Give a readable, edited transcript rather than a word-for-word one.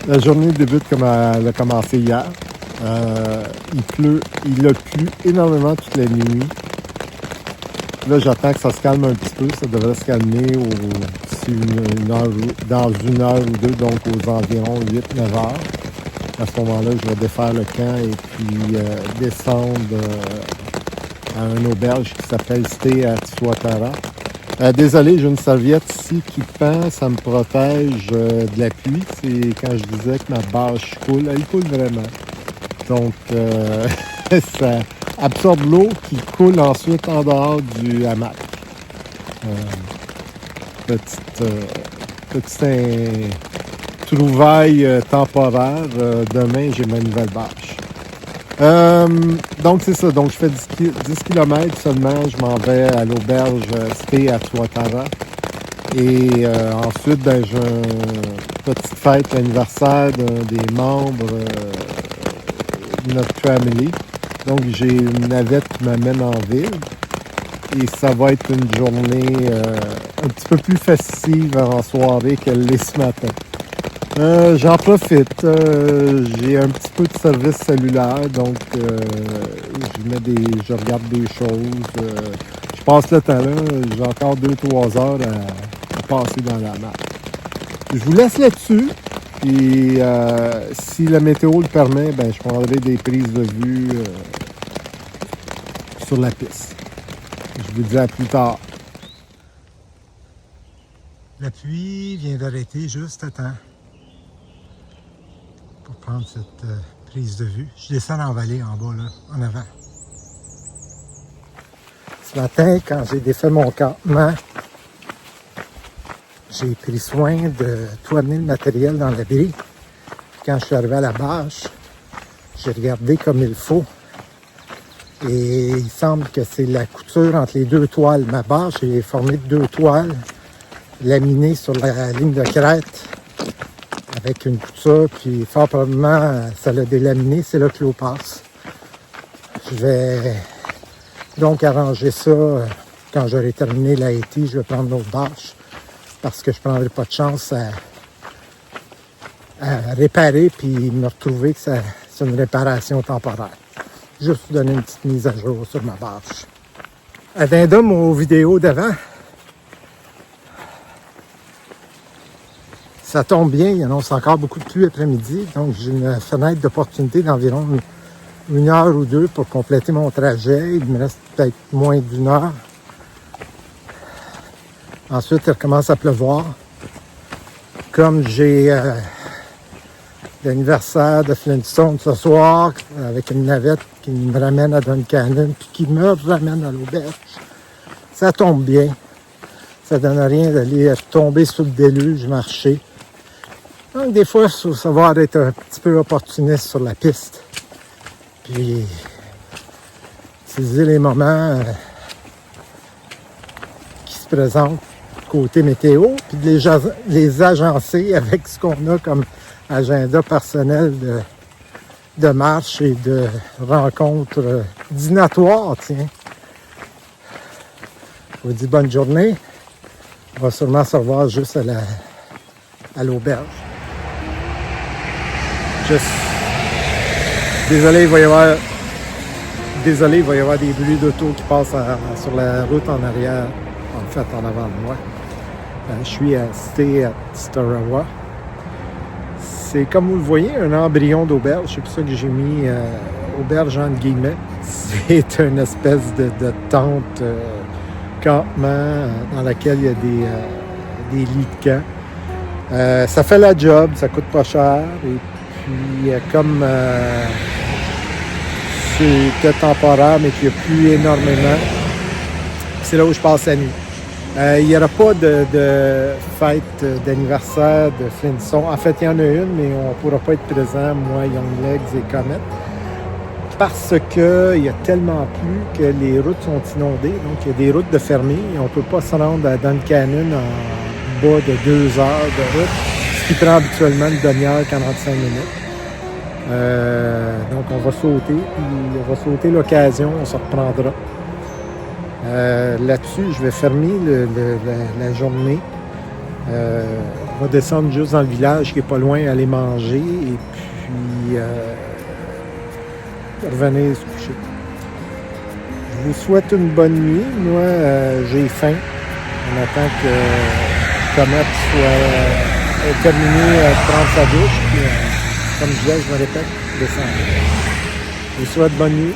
La journée débute comme elle a commencé hier. Il a plu énormément toute la nuit. Là, j'attends que ça se calme un petit peu. Ça devrait se calmer dans une heure ou deux, donc aux environs 8-9 heures. À ce moment-là, je vais défaire le camp et puis descendre à une auberge qui s'appelle Stay at Tuatara. Désolé, j'ai une serviette ici qui pend, ça me protège de la pluie. C'est quand je disais que ma bâche coule, elle coule vraiment. Donc, ça absorbe l'eau qui coule ensuite en dehors du hamac. Petite trouvaille temporaire. Demain, j'ai ma nouvelle bâche. Donc, c'est ça. Donc, je fais 10 km seulement. Je m'en vais à l'auberge Stay à Tuatara. Et ensuite, j'ai une petite fête d'anniversaire d'un des membres de notre family. Donc, j'ai une navette qui m'amène en ville. Et ça va être une journée un petit peu plus festive en soirée qu'elle l'est ce matin. J'en profite. J'ai un petit peu de service cellulaire, donc je regarde des choses. Je passe le temps là. J'ai encore 2-3 heures à passer dans la map. Je vous laisse là-dessus. Puis si la météo le permet, ben je prendrai des prises de vue sur la piste. Je vous dis à plus tard. La pluie vient d'arrêter juste à temps pour prendre cette prise de vue. Je descends en vallée en bas, là, en avant. Ce matin, quand j'ai défait mon campement, j'ai pris soin de tout amener le matériel dans l'abri. Quand je suis arrivé à la bâche, j'ai regardé comme il faut. Et il semble que c'est la couture entre les deux toiles. Ma bâche est formée de 2 toiles laminées sur la ligne de crête avec une couture, puis fort probablement ça l'a délaminé, c'est là que l'eau passe. Je vais donc arranger ça quand j'aurai terminé la Haïti. Je vais prendre l'autre bâche parce que je ne prendrai pas de chance à réparer puis me retrouver que c'est une réparation temporaire. Juste vous donner une petite mise à jour sur ma bâche. Addendum aux vidéos d'avant. Ça tombe bien, il annonce encore beaucoup de pluie après-midi, donc j'ai une fenêtre d'opportunité d'environ 1 heure ou 2 pour compléter mon trajet. Il me reste peut-être moins d'1 heure. Ensuite, il recommence à pleuvoir. Comme j'ai l'anniversaire de Flintstone ce soir, avec une navette qui me ramène à Duncannon, puis qui me ramène à l'auberge, ça tombe bien. Ça ne donne rien d'aller tomber sous le déluge, marcher. Donc, des fois, il faut savoir être un petit peu opportuniste sur la piste. Puis, saisir les moments qui se présentent côté météo, puis de les agencer avec ce qu'on a comme agenda personnel de marche et de rencontres dînatoires, tiens. Je vous dis bonne journée. On va sûrement se revoir juste à l'auberge. Désolé, il va y avoir des bruits d'auto qui passent sur la route en arrière, en fait en avant de moi. Je suis à Stay at Tuatara. C'est comme vous le voyez, un embryon d'auberge. C'est pour ça que j'ai mis auberge entre guillemets. C'est une espèce de tente campement dans laquelle il y a des lits de camp. Ça fait la job, ça coûte pas cher. Et puis, comme c'était temporaire, mais qu'il n'y a plus énormément, c'est là où je passe la nuit. Il n'y aura pas de fête d'anniversaire de Flintstone. En fait, il y en a une, mais on ne pourra pas être présent, moi, Young Legs et Comet, parce qu'il y a tellement plu que les routes sont inondées. Donc, il y a des routes de fermées. On ne peut pas se rendre à Duncannon en bas de 2 heures de route, ce qui prend habituellement une demi-heure, 45 minutes. Donc, on va sauter, puis on va sauter l'occasion, on se reprendra. Là-dessus, je vais fermer la journée. On va descendre juste dans le village qui est pas loin, aller manger et puis revenir se coucher. Je vous souhaite une bonne nuit. Moi, j'ai faim. On attend que Comète soit terminée de prendre sa douche. Puis, comme je disais, je me répète, descendre. Je vous souhaite bonne nuit.